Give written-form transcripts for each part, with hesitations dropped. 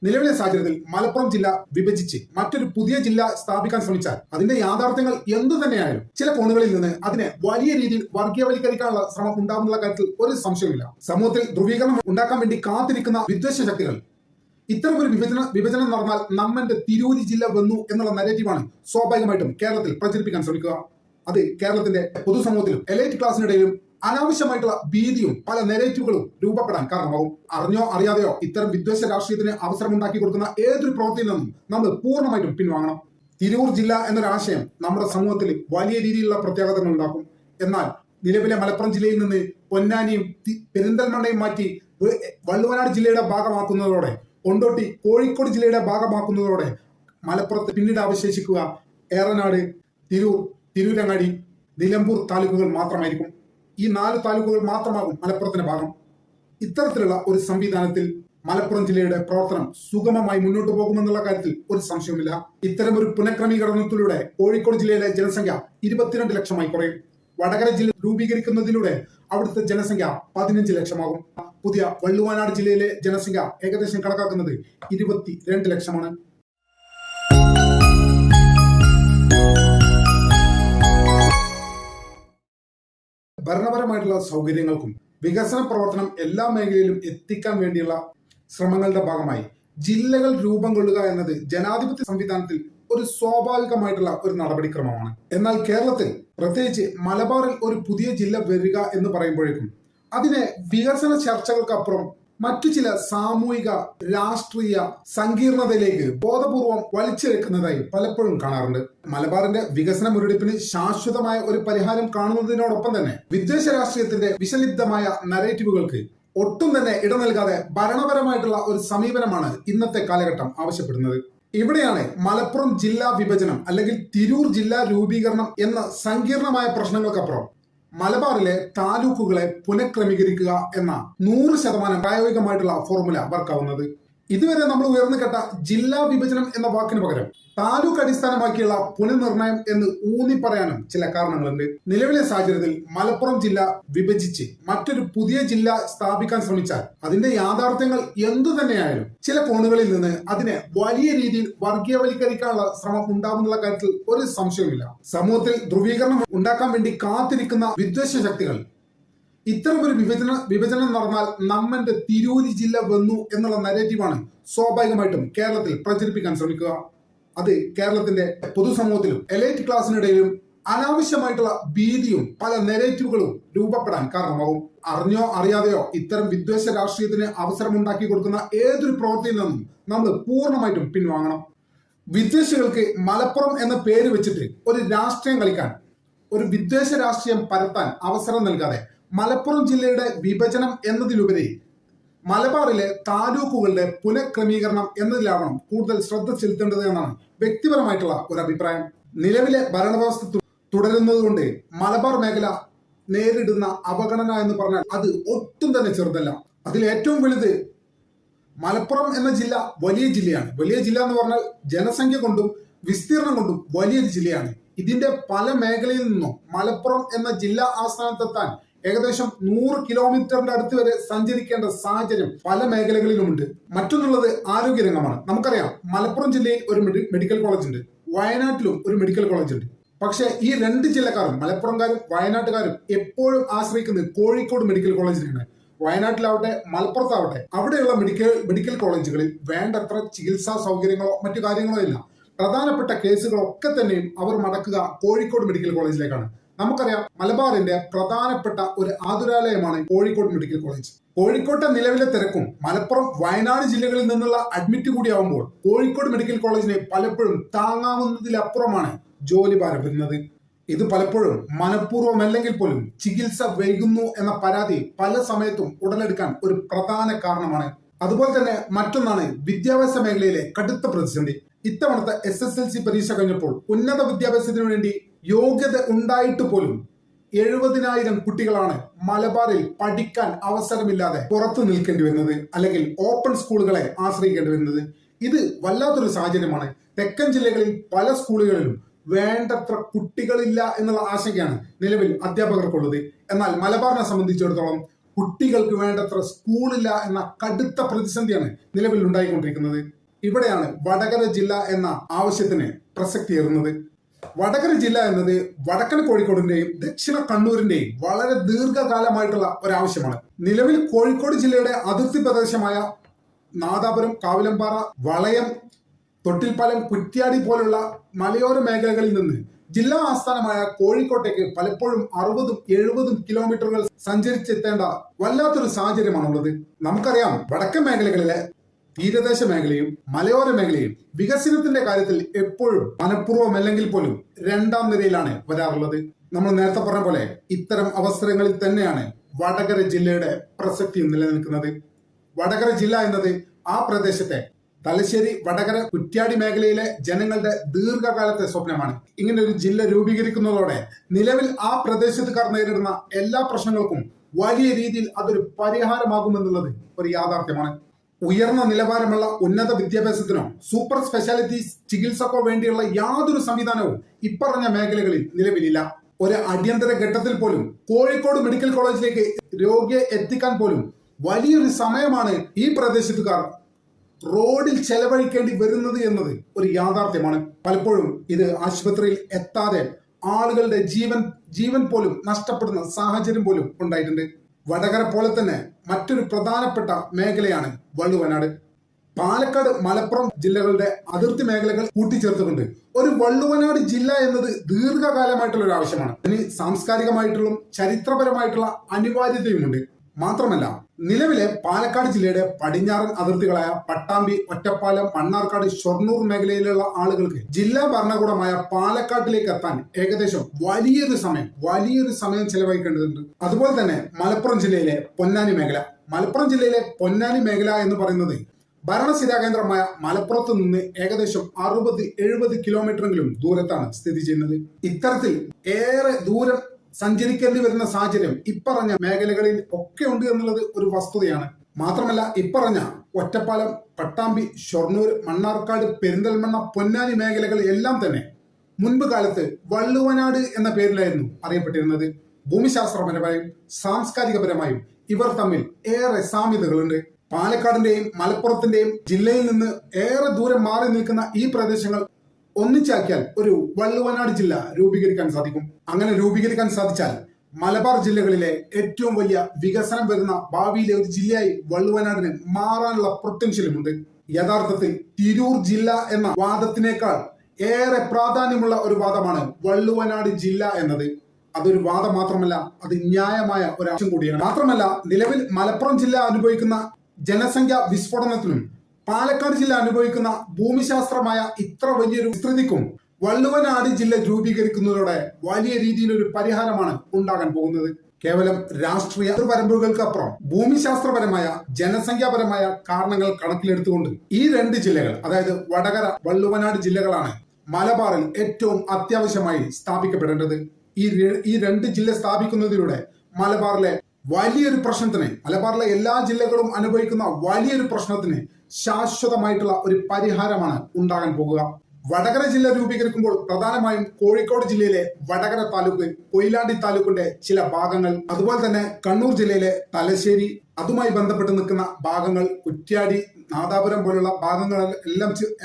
നിലവിലെ സാഹചര്യത്തിൽ മലപ്പുറം ജില്ല വിഭജിച്ച് മറ്റൊരു പുതിയ ജില്ല സ്ഥാപിക്കാൻ ശ്രമിച്ചാൽ അതിന്റെ യാഥാർത്ഥ്യങ്ങൾ എന്തു തന്നെയായാലും ചില കോണുകളിൽ നിന്ന് അതിനെ വലിയ രീതിയിൽ വർഗീയവൽക്കരിക്കാനുള്ള ശ്രമം ഉണ്ടാകുന്നുള്ള കാര്യത്തിൽ ഒരു സംശയമില്ല. സമൂഹത്തിൽ ധ്രുവീകരണം ഉണ്ടാക്കാൻ വേണ്ടി കാത്തിരിക്കുന്ന വിദ്വേഷ ശക്തികൾ ഇത്തരമൊരു വിഭജനം നടന്നാൽ നമ്മന്റെ തിരൂരി ജില്ല വന്നു എന്നുള്ള നരേറ്റീവാണ് സ്വാഭാവികമായിട്ടും കേരളത്തിൽ പ്രചരിപ്പിക്കാൻ ശ്രമിക്കുക. അത് കേരളത്തിന്റെ പൊതുസമൂഹത്തിലും എലൈറ്റ് ക്ലാസിനിടയിലും അനാവശ്യമായിട്ടുള്ള ഭീതിയും പല നെറേറ്റീവുകളും രൂപപ്പെടാൻ കാരണമാവും. അറിഞ്ഞോ അറിയാതെയോ ഇത്തരം വിദ്വേഷ രാഷ്ട്രീയത്തിന് അവസരമുണ്ടാക്കി കൊടുക്കുന്ന ഏതൊരു പ്രവൃത്തിയിൽ നിന്നും നമ്മൾ പൂർണ്ണമായിട്ടും പിൻവാങ്ങണം. തിരൂർ ജില്ല എന്നൊരാശയം നമ്മുടെ സമൂഹത്തിൽ വലിയ രീതിയിലുള്ള പ്രത്യാഘാതങ്ങൾ ഉണ്ടാക്കും. എന്നാൽ നിലവിലെ മലപ്പുറം ജില്ലയിൽ നിന്ന് പൊന്നാനിയും പെരിന്തൽമണ്ണയും മാറ്റി വള്ളുവനാട് ജില്ലയുടെ ഭാഗമാക്കുന്നതോടെ, കൊണ്ടോട്ടി കോഴിക്കോട് ജില്ലയുടെ ഭാഗമാക്കുന്നതോടെ മലപ്പുറത്ത് പിന്നീട് അവശേഷിക്കുക ഏറനാട്, തിരൂരങ്ങാടി, നിലമ്പൂർ താലൂക്കുകൾ മാത്രമായിരിക്കും. ഈ 4 താലൂക്കുകൾ മാത്രമാകും മലപ്പുറത്തിന്റെ ഭാഗം. ഇത്തരത്തിലുള്ള ഒരു സംവിധാനത്തിൽ മലപ്പുറം ജില്ലയുടെ പ്രവർത്തനം സുഗമമായി മുന്നോട്ട് പോകുമെന്നുള്ള കാര്യത്തിൽ ഒരു സംശയവുമില്ല. ഇത്തരമൊരു പുനഃക്രമീകരണത്തിലൂടെ കോഴിക്കോട് ജില്ലയിലെ ജനസംഖ്യ 22 ലക്ഷമായി കുറയും. വടകര ജില്ല രൂപീകരിക്കുന്നതിലൂടെ അവിടുത്തെ ജനസംഖ്യ 15 ലക്ഷമാകും. പുതിയ വള്ളുവനാട് ജില്ലയിലെ ജനസംഖ്യ ഏകദേശം കണക്കാക്കുന്നത് 22 ലക്ഷമാണ്. ഭരണപരമായിട്ടുള്ള സൗകര്യങ്ങൾക്കും വികസന പ്രവർത്തനം എല്ലാ മേഖലയിലും എത്തിക്കാൻ വേണ്ടിയുള്ള ശ്രമങ്ങളുടെ ഭാഗമായി ജില്ലകൾ രൂപം കൊള്ളുക എന്നത് ജനാധിപത്യ സംവിധാനത്തിൽ ഒരു സ്വാഭാവികമായിട്ടുള്ള ഒരു നടപടിക്രമമാണ്. എന്നാൽ കേരളത്തിൽ, പ്രത്യേകിച്ച് മലബാറിൽ ഒരു പുതിയ ജില്ല വരിക എന്ന് പറയുമ്പോഴേക്കും അതിനെ വികസന ചർച്ചകൾക്കപ്പുറം മറ്റു ചില സാമൂഹിക രാഷ്ട്രീയ സങ്കീർണതയിലേക്ക് ബോധപൂർവം വലിച്ചിഴക്കുന്നതായി പലപ്പോഴും കാണാറുണ്ട്. മലബാറിന്റെ വികസന മുരടിപ്പിന് ശാശ്വതമായ ഒരു പരിഹാരം കാണുന്നതിനോടൊപ്പം തന്നെ വിദ്വേഷ രാഷ്ട്രീയത്തിന്റെ വിഷലിപ്തമായ നരേറ്റീവുകൾക്ക് ഒട്ടും തന്നെ ഇട നൽകാതെ ഭരണപരമായിട്ടുള്ള ഒരു സമീപനമാണ് ഇന്നത്തെ കാലഘട്ടം ആവശ്യപ്പെടുന്നത്. ഇവിടെയാണ് മലപ്പുറം ജില്ലാ വിഭജനം അല്ലെങ്കിൽ തിരൂർ ജില്ലാ രൂപീകരണം എന്ന സങ്കീർണമായ പ്രശ്നങ്ങൾക്കപ്പുറം മലബാറിലെ താലൂക്കുകളെ പുനഃക്രമീകരിക്കുക എന്ന 100% പ്രായോഗികമായിട്ടുള്ള ഫോർമുല വർക്കാവുന്നത്. ഇതുവരെ നമ്മൾ ഉയർന്നു കേട്ട ജില്ലാ വിഭജനം എന്ന വാക്കിന് പകരം താലൂക്ക് അടിസ്ഥാനമാക്കിയുള്ള പുനർനിർണയം എന്ന് ഊന്നി പറയാനും ചില കാരണങ്ങളുണ്ട്. നിലവിലെ സാഹചര്യത്തിൽ മലപ്പുറം ജില്ല വിഭജിച്ച് മറ്റൊരു പുതിയ ജില്ല സ്ഥാപിക്കാൻ ശ്രമിച്ചാൽ അതിന്റെ യാഥാർത്ഥ്യങ്ങൾ എന്തു തന്നെയായാലും ചില കോണുകളിൽ നിന്ന് അതിനെ വലിയ രീതിയിൽ വർഗീയവൽക്കരിക്കാനുള്ള ശ്രമം ഉണ്ടാകുന്നുള്ള കാര്യത്തിൽ ഒരു സംശയവുമില്ല. സമൂഹത്തിൽ ധ്രുവീകരണം ഉണ്ടാക്കാൻ വേണ്ടി കാത്തിരിക്കുന്ന വിദ്വേഷ ശക്തികൾ ഇത്തരമൊരു വിഭജനം നടന്നാൽ നമ്മന്റെ തിരൂരി ജില്ല വന്നു എന്നുള്ള നരേറ്റീവാണ് സ്വാഭാവികമായിട്ടും കേരളത്തിൽ പ്രചരിപ്പിക്കാൻ ശ്രമിക്കുക. അത് കേരളത്തിന്റെ പൊതുസമൂഹത്തിലും എലൈറ്റ് ക്ലാസിനിടയിലും അനാവശ്യമായിട്ടുള്ള ഭീതിയും പല നെറേറ്റീവുകളും രൂപപ്പെടാൻ കാരണമാവും. അറിഞ്ഞോ അറിയാതെയോ ഇത്തരം വിദ്വേഷ രാഷ്ട്രീയത്തിന് അവസരമുണ്ടാക്കി കൊടുക്കുന്ന ഏതൊരു പ്രവൃത്തിയിൽ നിന്നും നമ്മൾ പൂർണ്ണമായിട്ടും പിൻവാങ്ങണം. വിദ്വേഷികൾക്ക് മലപ്പുറം എന്ന പേര് വെച്ചിട്ട് ഒരു രാഷ്ട്രീയം കളിക്കാൻ, ഒരു വിദ്വേഷ രാഷ്ട്രീയം പരത്താൻ അവസരം നൽകാതെ മലപ്പുറം ജില്ലയുടെ വിഭജനം എന്നതിലുപരി മലബാറിലെ താലൂക്കുകളുടെ പുനഃക്രമീകരണം എന്നതിലാവണം കൂടുതൽ ശ്രദ്ധ ചെലുത്തേണ്ടത് എന്നാണ് വ്യക്തിപരമായിട്ടുള്ള ഒരു അഭിപ്രായം. നിലവിലെ ഭരണവ്യവസ്ഥ തുടരുന്നതുകൊണ്ട് മലബാർ മേഖല നേരിടുന്ന അവഗണന എന്ന് പറഞ്ഞാൽ അത് ഒട്ടും തന്നെ ചെറുതല്ല. അതിൽ ഏറ്റവും വലുത് മലപ്പുറം എന്ന ജില്ല വലിയ ജില്ലയാണ്. വലിയ ജില്ല എന്ന് പറഞ്ഞാൽ ജനസംഖ്യ കൊണ്ടും വിസ്തീർണം കൊണ്ടും വലിയൊരു ജില്ലയാണ്. ഇതിന്റെ പല മേഖലയിൽ നിന്നും മലപ്പുറം എന്ന ജില്ലാ ആസ്ഥാനത്തെത്താൻ ഏകദേശം 100 കിലോമീറ്ററിന്റെ അടുത്ത് വരെ സഞ്ചരിക്കേണ്ട സാഹചര്യം പല മേഖലകളിലുമുണ്ട്. മറ്റൊന്നുള്ളത് ആരോഗ്യരംഗമാണ്. നമുക്കറിയാം, മലപ്പുറം ജില്ലയിൽ ഒരു മെഡിക്കൽ കോളേജ് ഉണ്ട്, വയനാട്ടിലും ഒരു മെഡിക്കൽ കോളേജ് ഉണ്ട്. പക്ഷെ ഈ 2 ജില്ലക്കാരും, മലപ്പുറംകാരും വയനാട്ടുകാരും, എപ്പോഴും ആശ്രയിക്കുന്നത് കോഴിക്കോട് മെഡിക്കൽ കോളേജിനാണ്. വയനാട്ടിലാവട്ടെ മലപ്പുറത്താവട്ടെ അവിടെയുള്ള മെഡിക്കൽ കോളേജുകളിൽ വേണ്ടത്ര ചികിത്സാ സൗകര്യങ്ങളോ മറ്റു കാര്യങ്ങളോ ഇല്ല. പ്രധാനപ്പെട്ട കേസുകളൊക്കെ തന്നെയും അവർ മടക്കുക കോഴിക്കോട് മെഡിക്കൽ കോളേജിലേക്കാണ്. നമുക്കറിയാം, മലബാറിന്റെ പ്രധാനപ്പെട്ട ഒരു ആതുരാലയമാണ് കോഴിക്കോട് മെഡിക്കൽ കോളേജ്. കോഴിക്കോട്ടെ നിലവിലെ തിരക്കും മലപ്പുറം, വയനാട് ജില്ലകളിൽ നിന്നുള്ള അഡ്മിറ്റ് കൂടിയാവുമ്പോൾ കോഴിക്കോട് മെഡിക്കൽ കോളേജിനെ പലപ്പോഴും താങ്ങാവുന്നതിലപ്പുറമാണ് ജോലി ഭാരം വരുന്നത്. ഇത് പലപ്പോഴും മനഃപൂർവ്വമല്ലെങ്കിൽ പോലും ചികിത്സ വൈകുന്നു എന്ന പരാതി പല സമയത്തും ഉടലെടുക്കാൻ ഒരു പ്രധാന കാരണമാണ്. അതുപോലെ തന്നെ മറ്റൊന്നാണ് വിദ്യാഭ്യാസ മേഖലയിലെ കടുത്ത പ്രതിസന്ധി. ഇത്തവണത്തെ SSLC പരീക്ഷ കഴിഞ്ഞപ്പോൾ ഉന്നത വിദ്യാഭ്യാസത്തിനു വേണ്ടി യോഗ്യത ഉണ്ടായിട്ട് പോലും 70,000 കുട്ടികളാണ് മലബാറിൽ പഠിക്കാൻ അവസരമില്ലാതെ പുറത്തു നിൽക്കേണ്ടി വരുന്നത്, അല്ലെങ്കിൽ ഓപ്പൺ സ്കൂളുകളെ ആശ്രയിക്കേണ്ടി വരുന്നത്. ഇത് വല്ലാത്തൊരു സാഹചര്യമാണ്. തെക്കൻ ജില്ലകളിൽ പല സ്കൂളുകളിലും വേണ്ടത്ര കുട്ടികളില്ല എന്നുള്ള ആശങ്കയാണ് നിലവിൽ അധ്യാപകർക്കുള്ളത്. എന്നാൽ മലബാറിനെ സംബന്ധിച്ചിടത്തോളം കുട്ടികൾക്ക് വേണ്ടത്ര സ്കൂളില്ല എന്ന കടുത്ത പ്രതിസന്ധിയാണ് നിലവിൽ ഉണ്ടായിക്കൊണ്ടിരിക്കുന്നത്. ഇവിടെയാണ് വടകര ജില്ല എന്ന ആവശ്യത്തിന് പ്രസക്തിയേറുന്നത്. വടകര ജില്ല എന്നത് വടക്കൻ കോഴിക്കോടിന്റെയും ദക്ഷിണ കണ്ണൂരിന്റെയും വളരെ ദീർഘകാലമായിട്ടുള്ള ഒരാവശ്യമാണ്. നിലവിൽ കോഴിക്കോട് ജില്ലയുടെ അതിർത്തി പ്രദേശമായ നാദാപുരം, കാവിലമ്പാറ, വളയം, തൊട്ടിൽപ്പാലം, കുറ്റ്യാടി പോലുള്ള മലയോര മേഖലകളിൽ നിന്ന് ജില്ലാ ആസ്ഥാനമായ കോഴിക്കോട്ടേക്ക് പലപ്പോഴും 60-70 കിലോമീറ്ററുകൾ സഞ്ചരിച്ചെത്തേണ്ട വല്ലാത്തൊരു സാഹചര്യമാണുള്ളത്. നമുക്കറിയാം, വടക്കൻ മേഖലകളിലെ തീരദേശ മേഖലയും മലയോര മേഖലയും വികസനത്തിന്റെ കാര്യത്തിൽ എപ്പോഴും മനഃപൂർവ്വമല്ലെങ്കിൽ പോലും രണ്ടാം നിരയിലാണ് വരാറുള്ളത്. നമ്മൾ നേരത്തെ പറഞ്ഞ പോലെ ഇത്തരം അവസരങ്ങളിൽ തന്നെയാണ് വടകര ജില്ലയുടെ പ്രസക്തിയും നിലനിൽക്കുന്നത്. വടകര ജില്ല എന്നത് ആ പ്രദേശത്തെ തലശ്ശേരി, വടകര, കുറ്റ്യാടി മേഖലയിലെ ജനങ്ങളുടെ ദീർഘകാലത്തെ സ്വപ്നമാണ്. ഇങ്ങനെ ഒരു ജില്ല രൂപീകരിക്കുന്നതോടെ നിലവിൽ ആ പ്രദേശത്തുകാർ നേരിടുന്ന എല്ലാ പ്രശ്നങ്ങൾക്കും വലിയ രീതിയിൽ അതൊരു പരിഹാരമാകുമെന്നുള്ളത് ഒരു യാഥാർത്ഥ്യമാണ്. ഉയർന്ന നിലവാരമുള്ള ഉന്നത വിദ്യാഭ്യാസത്തിനോ സൂപ്പർ സ്പെഷ്യാലിറ്റി ചികിത്സക്കോ വേണ്ടിയുള്ള യാതൊരു സംവിധാനവും ഇപ്പറഞ്ഞ മേഖലകളിൽ നിലവിലില്ല. ഒരു അടിയന്തര ഘട്ടത്തിൽ പോലും കോഴിക്കോട് മെഡിക്കൽ കോളേജിലേക്ക് രോഗിയെ എത്തിക്കാൻ പോലും വലിയൊരു സമയമാണ് ഈ പ്രദേശത്തുകാർ റോഡിൽ ചെലവഴിക്കേണ്ടി വരുന്നത് എന്നത് ഒരു യാഥാർത്ഥ്യമാണ്. പലപ്പോഴും ഇത് ആശുപത്രിയിൽ എത്താതെ ആളുകളുടെ ജീവൻ പോലും നഷ്ടപ്പെടുന്ന സാഹചര്യം പോലും ഉണ്ടായിട്ടുണ്ട്. വടകര പോലെ തന്നെ മറ്റൊരു പ്രധാനപ്പെട്ട മേഖലയാണ് വള്ളുവനാട്. പാലക്കാട്, മലപ്പുറം ജില്ലകളുടെ അതിർത്തി മേഖലകൾ കൂട്ടിച്ചേർത്തുകൊണ്ട് ഒരു വള്ളുവനാട് ജില്ല എന്നത് ദീർഘകാലമായിട്ടുള്ള ഒരു ആവശ്യമാണ്. അതിന് സാംസ്കാരികമായിട്ടുള്ള ചരിത്രപരമായിട്ടുള്ള അനിവാര്യതയുമുണ്ട്. മാത്രമല്ല, നിലവിലെ പാലക്കാട് ജില്ലയുടെ പടിഞ്ഞാറൻ അതിർത്തികളായ പട്ടാമ്പി, ഒറ്റപ്പാലം, മണ്ണാർക്കാട്, ഷൊർണൂർ മേഖലയിലുള്ള ആളുകൾക്ക് ജില്ലാ ഭരണകൂടമായ പാലക്കാട്ടിലേക്ക് എത്താൻ ഏകദേശം വലിയൊരു സമയം ചെലവഴിക്കേണ്ടതുണ്ട്. അതുപോലെ തന്നെ മലപ്പുറം ജില്ലയിലെ പൊന്നാനി മേഖല എന്ന് പറയുന്നത് ഭരണസിരാ കേന്ദ്രമായ മലപ്പുറത്ത് നിന്ന് ഏകദേശം 60-70 കിലോമീറ്ററെങ്കിലും ദൂരത്താണ് സ്ഥിതി ചെയ്യുന്നത്. ഇത്തരത്തിൽ ഏറെ ദൂരം സഞ്ചരിക്കേണ്ടി വരുന്ന സാഹചര്യം ഇപ്പറഞ്ഞ മേഖലകളിൽ ഒക്കെ ഉണ്ട് എന്നുള്ളത് ഒരു വസ്തുതയാണ്. മാത്രമല്ല, ഇപ്പറഞ്ഞ ഒറ്റപ്പാലം, പട്ടാമ്പി, ഷൊർണൂർ, മണ്ണാർക്കാട്, പെരിന്തൽമണ്ണ, പൊന്നാനി മേഖലകൾ എല്ലാം തന്നെ മുൻപ് കാലത്ത് വള്ളുവനാട് എന്ന പേരിലായിരുന്നു അറിയപ്പെട്ടിരുന്നത്. ഭൂമിശാസ്ത്രപരമായും സാംസ്കാരികപരമായും ഇവർ തമ്മിൽ ഏറെ സാമ്യതകളുണ്ട്. പാലക്കാടിന്റെയും മലപ്പുറത്തിന്റെയും ജില്ലയിൽ നിന്ന് ഏറെ ദൂരം മാറി നിൽക്കുന്ന ഈ പ്രദേശങ്ങൾ ഒന്നിച്ചാക്കിയാൽ ഒരു വള്ളുവനാട് ജില്ല രൂപീകരിക്കാൻ സാധിക്കും. അങ്ങനെ രൂപീകരിക്കാൻ സാധിച്ചാൽ മലബാർ ജില്ലകളിലെ ഏറ്റവും വലിയ വികസനം വരുന്ന ഭാവിയിലെ ഒരു ജില്ലയായി വള്ളുവനാടിന് മാറാനുള്ള പൊട്ടൻഷ്യലുമുണ്ട്. യഥാർത്ഥത്തിൽ തിരൂർ ജില്ല എന്ന വാദത്തിനേക്കാൾ ഏറെ പ്രാധാന്യമുള്ള ഒരു വാദമാണ് വള്ളുവനാട് ജില്ല എന്നത്. അതൊരു വാദം മാത്രമല്ല, അത് ന്യായമായ ഒരു ആവശ്യം കൂടിയാണ്. മാത്രമല്ല, നിലവിൽ മലപ്പുറം ജില്ല അനുഭവിക്കുന്ന ജനസംഖ്യ വിസ്ഫോടനത്തിനും പാലക്കാട് ജില്ല അനുഭവിക്കുന്ന ഭൂമിശാസ്ത്രമായ ഇത്ര വലിയൊരു വിസ്തൃതിക്കും വള്ളുവനാട് ജില്ല രൂപീകരിക്കുന്നതോടെ വലിയ രീതിയിലൊരു പരിഹാരമാണ് ഉണ്ടാകാൻ പോകുന്നത്. കേവലം രാഷ്ട്രീയ പരമ്പുകൾക്കപ്പുറം ഭൂമിശാസ്ത്രപരമായ ജനസംഖ്യാപരമായ കാരണങ്ങൾ കണക്കിലെടുത്തുകൊണ്ട് ഈ രണ്ട് ജില്ലകൾ, അതായത് വടകര, വള്ളുവനാട് ജില്ലകളാണ് മലബാറിൽ ഏറ്റവും അത്യാവശ്യമായി സ്ഥാപിക്കപ്പെടേണ്ടത്. ഈ രണ്ട് ജില്ല സ്ഥാപിക്കുന്നതിലൂടെ മലബാറിലെ എല്ലാ ജില്ലകളും അനുഭവിക്കുന്ന വലിയൊരു പ്രശ്നത്തിന് ശാശ്വതമായിട്ടുള്ള ഒരു പരിഹാരമാണ് ഉണ്ടാകാൻ പോകുക. വടകര ജില്ല രൂപീകരിക്കുമ്പോൾ പ്രധാനമായും കോഴിക്കോട് ജില്ലയിലെ വടകര താലൂക്ക്, കൊയിലാണ്ടി താലൂക്കിന്റെ ചില ഭാഗങ്ങൾ, അതുപോലെ തന്നെ കണ്ണൂർ ജില്ലയിലെ തലശ്ശേരി, അതുമായി ബന്ധപ്പെട്ട് നിൽക്കുന്ന ഭാഗങ്ങൾ, കുറ്റ്യാടി, നാദാപുരം പോലുള്ള ഭാഗങ്ങൾ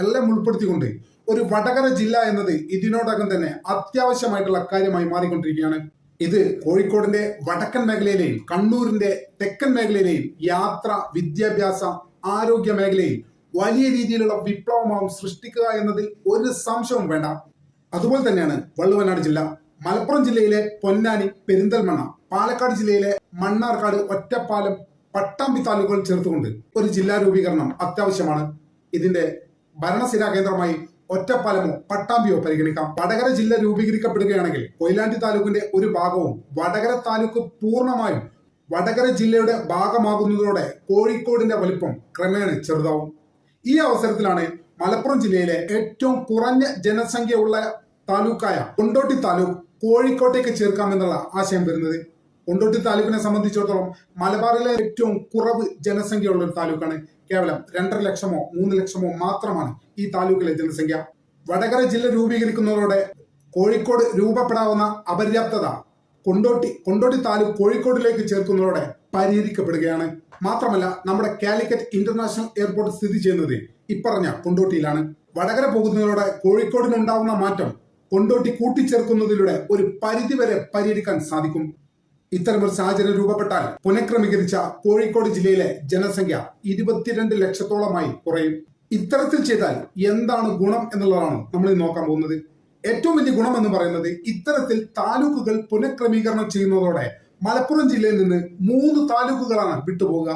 എല്ലാം ഉൾപ്പെടുത്തിക്കൊണ്ട് ഒരു വടകര ജില്ല എന്നത് ഇതിനോടകം തന്നെ അത്യാവശ്യമായിട്ടുള്ള കാര്യമായി മാറിക്കൊണ്ടിരിക്കുകയാണ്. ഇത് കോഴിക്കോടിന്റെ വടക്കൻ മേഖലയിലെയും കണ്ണൂരിന്റെ തെക്കൻ മേഖലയിലെയും യാത്ര, വിദ്യാഭ്യാസ, ആരോഗ്യ മേഖലയിൽ വലിയ രീതിയിലുള്ള വിപ്ലവമാവും സൃഷ്ടിക്കുക എന്നതിൽ ഒരു സംശയവും വേണ്ട. അതുപോലെ തന്നെയാണ് വള്ളുവനാട് ജില്ല. മലപ്പുറം ജില്ലയിലെ പൊന്നാനി, പെരിന്തൽമണ്ണ, പാലക്കാട് ജില്ലയിലെ മണ്ണാർക്കാട്, ഒറ്റപ്പാലം, പട്ടാമ്പി താലൂക്കുകൾ ചേർത്തുകൊണ്ട് ഒരു ജില്ലാ രൂപീകരണം അത്യാവശ്യമാണ്. ഇതിന്റെ ഭരണസിരാ കേന്ദ്രമായി ഒറ്റപ്പാലമോ പട്ടാമ്പിയോ പരിഗണിക്കാം. വടകര ജില്ല രൂപീകരിക്കപ്പെടുകയാണെങ്കിൽ കൊയിലാണ്ടി താലൂക്കിന്റെ ഒരു ഭാഗവും വടകര താലൂക്ക് പൂർണ്ണമായും വടകര ജില്ലയുടെ ഭാഗമാകുന്നതോടെ കോഴിക്കോടിന്റെ വലിപ്പം ക്രമേണ ചെറുതാവും. ഈ അവസരത്തിലാണ് മലപ്പുറം ജില്ലയിലെ ഏറ്റവും കുറഞ്ഞ ജനസംഖ്യയുള്ള താലൂക്കായ കൊണ്ടോട്ടി താലൂക്ക് കോഴിക്കോട്ടേക്ക് ചേർക്കാമെന്നുള്ള ആശയം വരുന്നത്. കൊണ്ടോട്ടി താലൂക്കിനെ സംബന്ധിച്ചിടത്തോളം മലബാറിലെ ഏറ്റവും കുറവ് ജനസംഖ്യയുള്ള ഒരു താലൂക്കാണ്. കേവലം 2.5 ലക്ഷമോ 3 ലക്ഷമോ മാത്രമാണ് ഈ താലൂക്കിലെ ജനസംഖ്യ. വടകര ജില്ല രൂപീകരിക്കുന്നതോടെ കോഴിക്കോട് രൂപപ്പെടാവുന്ന അപര്യാപ്തത കൊണ്ടോട്ടി താലൂക്ക് കോഴിക്കോടിലേക്ക് ചേർക്കുന്നതോടെ പരിഹരിക്കപ്പെടുകയാണ്. മാത്രമല്ല നമ്മുടെ കാലിക്കറ്റ് ഇന്റർനാഷണൽ എയർപോർട്ട് സ്ഥിതി ചെയ്യുന്നത് ഇപ്പറഞ്ഞ കൊണ്ടോട്ടിയിലാണ്. വടകര പോകുന്നതിലൂടെ കോഴിക്കോടിനുണ്ടാവുന്ന മാറ്റം കൊണ്ടോട്ടി കൂട്ടിച്ചേർക്കുന്നതിലൂടെ ഒരു പരിധിവരെ പരിഹരിക്കാൻ സാധിക്കും. ഇത്തരമൊരു സാഹചര്യം രൂപപ്പെട്ടാൽ പുനഃക്രമീകരിച്ച കോഴിക്കോട് ജില്ലയിലെ ജനസംഖ്യ 22 ലക്ഷത്തോളമായി കുറയും. ഇത്തരത്തിൽ ചെയ്താൽ എന്താണ് ഗുണം എന്നുള്ളതാണ് നമ്മൾ നോക്കാൻ പോകുന്നത്. ഏറ്റവും വലിയ ഗുണം എന്ന് പറയുന്നത് ഇത്തരത്തിൽ താലൂക്കുകൾ പുനഃക്രമീകരണം ചെയ്യുന്നതോടെ മലപ്പുറം ജില്ലയിൽ നിന്ന് 3 താലൂക്കുകളാണ് വിട്ടുപോകുക.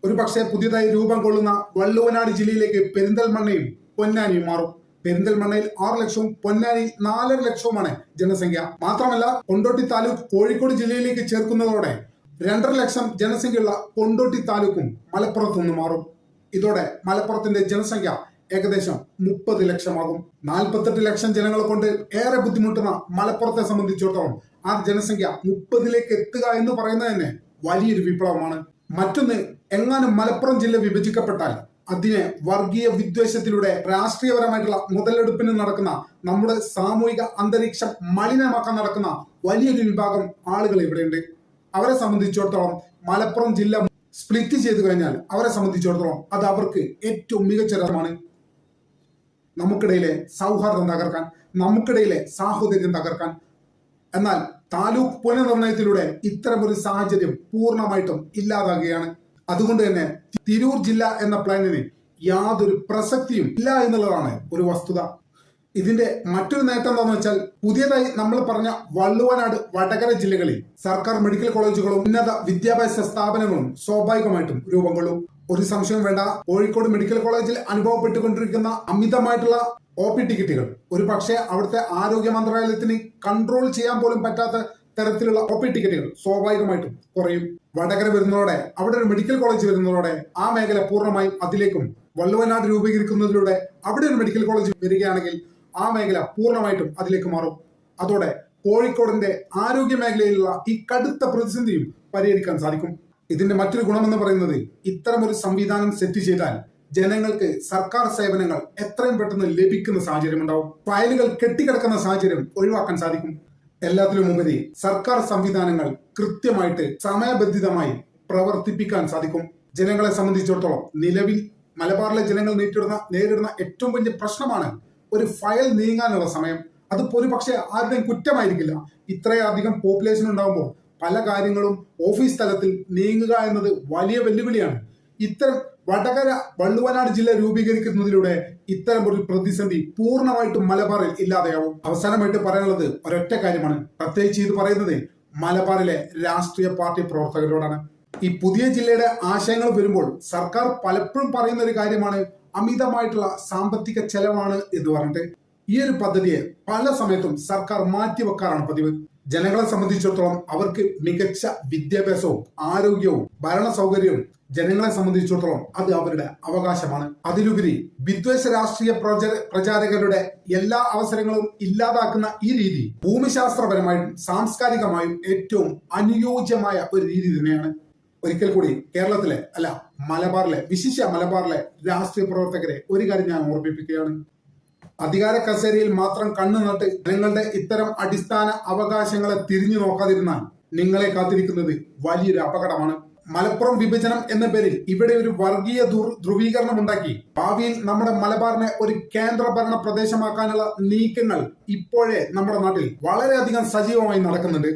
ഒരു പക്ഷേ പുതിയതായി രൂപം കൊള്ളുന്ന വള്ളുവനാട് ജില്ലയിലേക്ക് പെരിന്തൽമണ്ണയും പൊന്നാനിയും മാറും. പെരിന്തൽമണ്ണയിൽ 6 ലക്ഷവും പൊന്നാനിയിൽ 4.5 ലക്ഷവുമാണ് ജനസംഖ്യ. മാത്രമല്ല കൊണ്ടോട്ടി താലൂക്ക് കോഴിക്കോട് ജില്ലയിലേക്ക് ചേർക്കുന്നതോടെ 2.5 ലക്ഷം ജനസംഖ്യയുള്ള കൊണ്ടോട്ടി താലൂക്കും മലപ്പുറത്തു നിന്ന് മാറും. ഇതോടെ മലപ്പുറത്തിന്റെ ജനസംഖ്യ ഏകദേശം 30 ലക്ഷമാകും. 48 ലക്ഷം ജനങ്ങളെ കൊണ്ട് ഏറെ ബുദ്ധിമുട്ടുന്ന മലപ്പുറത്തെ സംബന്ധിച്ചിടത്തോളം ആ ജനസംഖ്യ 30ലേക്ക് എത്തുക എന്ന് പറയുന്നത് തന്നെ വലിയൊരു വിപ്ലവമാണ്. മറ്റൊന്ന്, എങ്ങാനും മലപ്പുറം ജില്ല വിഭജിക്കപ്പെട്ടാൽ അതിനെ വർഗീയ വിദ്വേഷത്തിലൂടെ രാഷ്ട്രീയപരമായിട്ടുള്ള മുതലെടുപ്പിന് നടക്കുന്ന നമ്മുടെ സാമൂഹിക അന്തരീക്ഷം മലിനമാക്കാൻ നടക്കുന്ന വലിയൊരു വിഭാഗം ആളുകൾ ഇവിടെയുണ്ട്. അവരെ സംബന്ധിച്ചിടത്തോളം മലപ്പുറം ജില്ല സ്പ്ലിറ്റ് ചെയ്തു കഴിഞ്ഞാൽ അവരെ സംബന്ധിച്ചിടത്തോളം അത് അവർക്ക് ഏറ്റവും മികച്ച രസമാണ്. നമുക്കിടയിലെ സൗഹാർദ്ദം തകർക്കാൻ, നമുക്കിടയിലെ സാഹോദര്യം തകർക്കാൻ. എന്നാൽ താലൂക്ക് പുനർനിർണയത്തിലൂടെ ഇത്തരമൊരു സാഹചര്യം പൂർണ്ണമായിട്ടും ഇല്ലാതാകുകയാണ്. അതുകൊണ്ട് തന്നെ തിരൂർ ജില്ല എന്ന പ്ലാനിന് യാതൊരു പ്രസക്തിയും ഇല്ല എന്നുള്ളതാണ് ഒരു വസ്തുത. ഇതിന്റെ മറ്റൊരു നേട്ടം എന്താണെന്ന് വെച്ചാൽ പുതിയതായി നമ്മൾ പറഞ്ഞ വള്ളുവനാട്, വടകര ജില്ലകളിൽ സർക്കാർ മെഡിക്കൽ കോളേജുകളും ഉന്നത വിദ്യാഭ്യാസ സ്ഥാപനങ്ങളും സ്വാഭാവികമായിട്ടും രൂപം കൊള്ളും. ഒരു സംശയം വേണ്ട, കോഴിക്കോട് മെഡിക്കൽ കോളേജിൽ അനുഭവപ്പെട്ടുകൊണ്ടിരിക്കുന്ന അമിതമായിട്ടുള്ള OP ടിക്കറ്റുകൾ ഒരു പക്ഷേ അവിടുത്തെ ആരോഗ്യ മന്ത്രാലയത്തിന് കൺട്രോൾ ചെയ്യാൻ പോലും പറ്റാത്ത തരത്തിലുള്ള OP ടിക്കറ്റുകൾ സ്വാഭാവികമായിട്ടും കുറയും. വടകര വരുന്നതോടെ, അവിടെ ഒരു മെഡിക്കൽ കോളേജ് വരുന്നതോടെ ആ മേഖല പൂർണ്ണമായും അതിലേക്കും, വള്ളുവനാട് രൂപീകരിക്കുന്നതിലൂടെ അവിടെ ഒരു മെഡിക്കൽ കോളേജ് വരികയാണെങ്കിൽ ആ മേഖല പൂർണ്ണമായിട്ടും അതിലേക്ക് മാറും. അതോടെ കോഴിക്കോടിന്റെ ആരോഗ്യ മേഖലയിലുള്ള ഈ കടുത്ത പ്രതിസന്ധിയും പരിഹരിക്കാൻ സാധിക്കും. ഇതിന്റെ മറ്റൊരു ഗുണമെന്ന് പറയുന്നത് ഇത്തരമൊരു സംവിധാനം സെറ്റ് ചെയ്താൽ ജനങ്ങൾക്ക് സർക്കാർ സേവനങ്ങൾ എത്രയും പെട്ടെന്ന് ലഭിക്കുന്ന സാഹചര്യം ഉണ്ടാവും. ഫയലുകൾ കെട്ടിക്കിടക്കുന്ന സാഹചര്യം ഒഴിവാക്കാൻ സാധിക്കും. എല്ലാത്തിലും ഉപരി സർക്കാർ സംവിധാനങ്ങൾ കൃത്യമായിട്ട് സമയബന്ധിതമായി പ്രവർത്തിപ്പിക്കാൻ സാധിക്കും. ജനങ്ങളെ സംബന്ധിച്ചിടത്തോളം നിലവിൽ മലബാറിലെ ജനങ്ങൾ നേരിടുന്ന ഏറ്റവും വലിയ പ്രശ്നമാണ് ഒരു ഫയൽ നീങ്ങാനുള്ള സമയം. അത് ഒരു പക്ഷേ ആരുടെയും കുറ്റമായിരിക്കില്ല. ഇത്രയധികം പോപ്പുലേഷൻ ഉണ്ടാകുമ്പോൾ പല കാര്യങ്ങളും ഓഫീസ് തലത്തിൽ നീങ്ങുക എന്നത് വലിയ വെല്ലുവിളിയാണ്. ഇത്തരം വടകര, വള്ളുവനാട് ജില്ല രൂപീകരിക്കുന്നതിലൂടെ ഇത്തരം ഒരു പ്രതിസന്ധി പൂർണ്ണമായിട്ടും മലബാറിൽ ഇല്ലാതെയാവും. അവസാനമായിട്ട് പറയാനുള്ളത് ഒരൊറ്റ കാര്യമാണ്. പ്രത്യേകിച്ച് ഇത് പറയുന്നത് മലബാറിലെ രാഷ്ട്രീയ പാർട്ടി പ്രവർത്തകരോടാണ്. ഈ പുതിയ ജില്ലയുടെ ആശയങ്ങൾ വരുമ്പോൾ സർക്കാർ പലപ്പോഴും പറയുന്ന ഒരു കാര്യമാണ് അമിതമായിട്ടുള്ള സാമ്പത്തിക ചെലവാണ് എന്ന് പറഞ്ഞിട്ട്. ഈ ഒരു പദ്ധതിയെ പല സമയത്തും സർക്കാർ മാറ്റിവെക്കാറാണ് പതിവ്. ജനങ്ങളെ സംബന്ധിച്ചിടത്തോളം അവർക്ക് മികച്ച വിദ്യാഭ്യാസവും ആരോഗ്യവും ഭരണ സൗകര്യവും ജനങ്ങളെ സംബന്ധിച്ചിടത്തോളം അത് അവരുടെ അവകാശമാണ്. അതിലുപരി വിദ്വേഷ രാഷ്ട്രീയ പ്രചാരകരുടെ എല്ലാ അവസരങ്ങളും ഇല്ലാതാക്കുന്ന ഈ രീതി ഭൂമിശാസ്ത്രപരമായും സാംസ്കാരികമായും ഏറ്റവും അനുയോജ്യമായ ഒരു രീതി തന്നെയാണ്. ഒരിക്കൽ കൂടി കേരളത്തിലെ മലബാറിലെ, വിശിഷ്യ മലബാറിലെ രാഷ്ട്രീയ പ്രവർത്തകരെ ഒരു കാര്യം ഞാൻ ഓർമ്മിപ്പിക്കുകയാണ്. അധികാര കസേരയിൽ മാത്രം കണ്ണു നട്ട് നിങ്ങളുടെ ഇത്തരം അടിസ്ഥാന അവകാശങ്ങളെ തിരിഞ്ഞു നോക്കാതിരുന്നാൽ നിങ്ങളെ കാത്തിരിക്കുന്നത് വലിയൊരു അപകടമാണ്. മലപ്പുറം വിഭജനം എന്ന പേരിൽ ഇവിടെ ഒരു വർഗീയ ധ്രുവീകരണം ഉണ്ടാക്കി ഭാവിയിൽ നമ്മുടെ മലബാറിനെ ഒരു കേന്ദ്രഭരണ പ്രദേശമാക്കാനുള്ള നീക്കങ്ങൾ ഇപ്പോഴേ നമ്മുടെ നാട്ടിൽ വളരെയധികം സജീവമായി നടക്കുന്നുണ്ട്.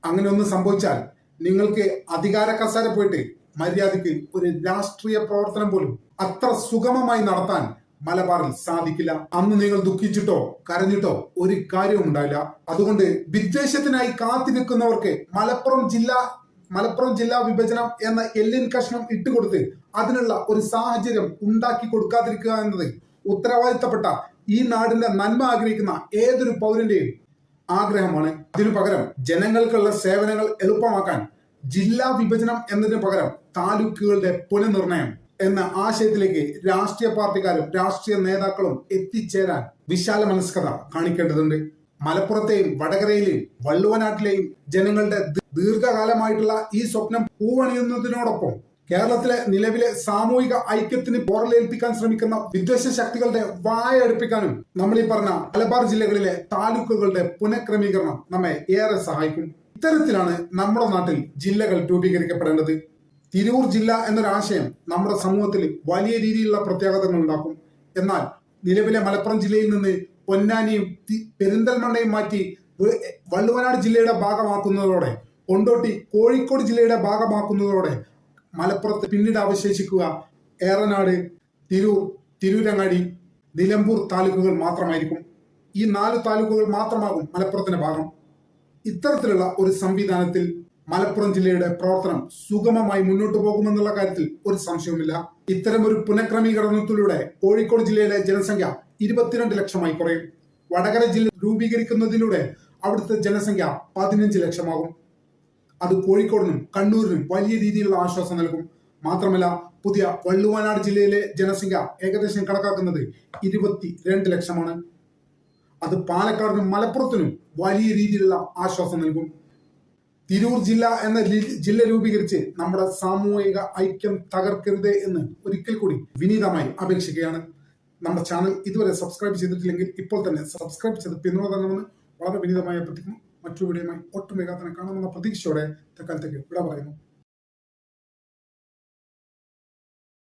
അങ്ങനെ ഒന്ന് സംഭവിച്ചാൽ നിങ്ങൾക്ക് അധികാര കസേര പോയിട്ട് മര്യാദയ്ക്ക് ഒരു രാഷ്ട്രീയ പ്രവർത്തനം പോലും അത്ര സുഗമമായി നടത്താൻ മലബാറിൽ സാധിക്കില്ല. അന്ന് നിങ്ങൾ ദുഃഖിച്ചിട്ടോ കരഞ്ഞിട്ടോ ഒരു കാര്യവും ഉണ്ടാവില്ല. അതുകൊണ്ട് വിദ്വേഷത്തിനായി കാത്തിരിക്കുന്നവർക്ക് മലപ്പുറം ജില്ലാ വിഭജനം എന്ന എല്ലിൻ കഷ്ണം ഇട്ടുകൊടുത്ത് അതിനുള്ള ഒരു സാഹചര്യം ഉണ്ടാക്കി കൊടുക്കാതിരിക്കുക എന്നത് ഉത്തരവാദിത്തപ്പെട്ട ഈ നാടിന്റെ നന്മ ആഗ്രഹിക്കുന്ന ഏതൊരു പൗരന്റെയും ആഗ്രഹമാണ്. ഇതിനു പകരം ജനങ്ങൾക്കുള്ള സേവനങ്ങൾ എളുപ്പമാക്കാൻ ജില്ലാ വിഭജനം എന്നതിന് പകരം താലൂക്കുകളുടെ പുനർനിർണയം എന്ന ആശയത്തിലേക്ക് രാഷ്ട്രീയ പാർട്ടിക്കാരും രാഷ്ട്രീയ നേതാക്കളും എത്തിച്ചേരാൻ വിശാല മനസ്കത കാണിക്കേണ്ടതുണ്ട്. മലപ്പുറത്തെയും വടകരയിലെയും വള്ളുവനാട്ടിലെയും ജനങ്ങളുടെ ദീർഘകാലമായിട്ടുള്ള ഈ സ്വപ്നം പൂവണിയുന്നതിനോടൊപ്പം കേരളത്തിലെ നിലവിലെ സാമൂഹിക ഐക്യത്തിന് പോറലേൽപ്പിക്കാൻ ശ്രമിക്കുന്ന വിദ്വേഷ ശക്തികളുടെ വായടുപ്പിക്കാനും നമ്മൾ ഈ പറഞ്ഞ മലബാർ ജില്ലകളിലെ താലൂക്കുകളുടെ പുനഃക്രമീകരണം നമ്മെ ഏറെ സഹായിക്കും. ഇത്തരത്തിലാണ് നമ്മുടെ നാട്ടിൽ ജില്ലകൾ രൂപീകരിക്കപ്പെടേണ്ടത്. തിരൂർ ജില്ല എന്നൊരാശയം നമ്മുടെ സമൂഹത്തിൽ വലിയ രീതിയിലുള്ള പ്രത്യാഘാതങ്ങൾ ഉണ്ടാക്കും. എന്നാൽ നിലവിലെ മലപ്പുറം ജില്ലയിൽ നിന്ന് പൊന്നാനിയും പെരിന്തൽമണ്ണയും മാറ്റി വള്ളുവനാട് ജില്ലയുടെ ഭാഗമാക്കുന്നതോടെ, കൊണ്ടോട്ടി കോഴിക്കോട് ജില്ലയുടെ ഭാഗമാക്കുന്നതോടെ മലപ്പുറത്ത് പിന്നീട് അവശേഷിക്കുക ഏറനാട്, തിരൂർ, തിരൂരങ്ങാടി, നിലമ്പൂർ താലൂക്കുകൾ മാത്രമായിരിക്കും. ഈ 4 താലൂക്കുകൾ മാത്രമാകും മലപ്പുറത്തിന്റെ ഭാഗം. ഇത്തരത്തിലുള്ള ഒരു സംവിധാനത്തിൽ മലപ്പുറം ജില്ലയുടെ പ്രവർത്തനം സുഗമമായി മുന്നോട്ട് പോകുമെന്നുള്ള കാര്യത്തിൽ ഒരു സംശയവുമില്ല. ഇത്തരമൊരു പുനഃക്രമീകരണത്തിലൂടെ കോഴിക്കോട് ജില്ലയിലെ ജനസംഖ്യ 22 ലക്ഷമായി കുറയും. വടകര ജില്ല രൂപീകരിക്കുന്നതിലൂടെ അവിടുത്തെ ജനസംഖ്യ 15 ലക്ഷമാകും. അത് കോഴിക്കോടിനും കണ്ണൂരിനും വലിയ രീതിയിലുള്ള ആശ്വാസം നൽകും. മാത്രമല്ല, പുതിയ വള്ളുവനാട് ജില്ലയിലെ ജനസംഖ്യ ഏകദേശം കണക്കാക്കുന്നത് 22 ലക്ഷമാണ്. അത് പാലക്കാടിനും മലപ്പുറത്തിനും വലിയ രീതിയിലുള്ള ആശ്വാസം നൽകും. തിരൂർ ജില്ല എന്ന ജില്ല രൂപീകരിച്ച് നമ്മുടെ സാമൂഹിക ഐക്യം തകർക്കരുത് എന്ന് ഒരിക്കൽ കൂടി വിനീതമായി അപേക്ഷിക്കുകയാണ്. നമ്മുടെ ചാനൽ ഇതുവരെ സബ്സ്ക്രൈബ് ചെയ്തിട്ടില്ലെങ്കിൽ ഇപ്പോൾ തന്നെ സബ്സ്ക്രൈബ് ചെയ്ത് പിന്തുണ തരണമെന്ന് വളരെ വിനീതമായി അഭ്യർത്ഥിക്കുന്നു. മറ്റൊരു വീഡിയോയുമായി ഒട്ടും വേഗം തന്നെ കാണുമെന്ന പ്രതീക്ഷയോടെ തൽക്കാലത്തേക്ക് വിട പറയുന്നു.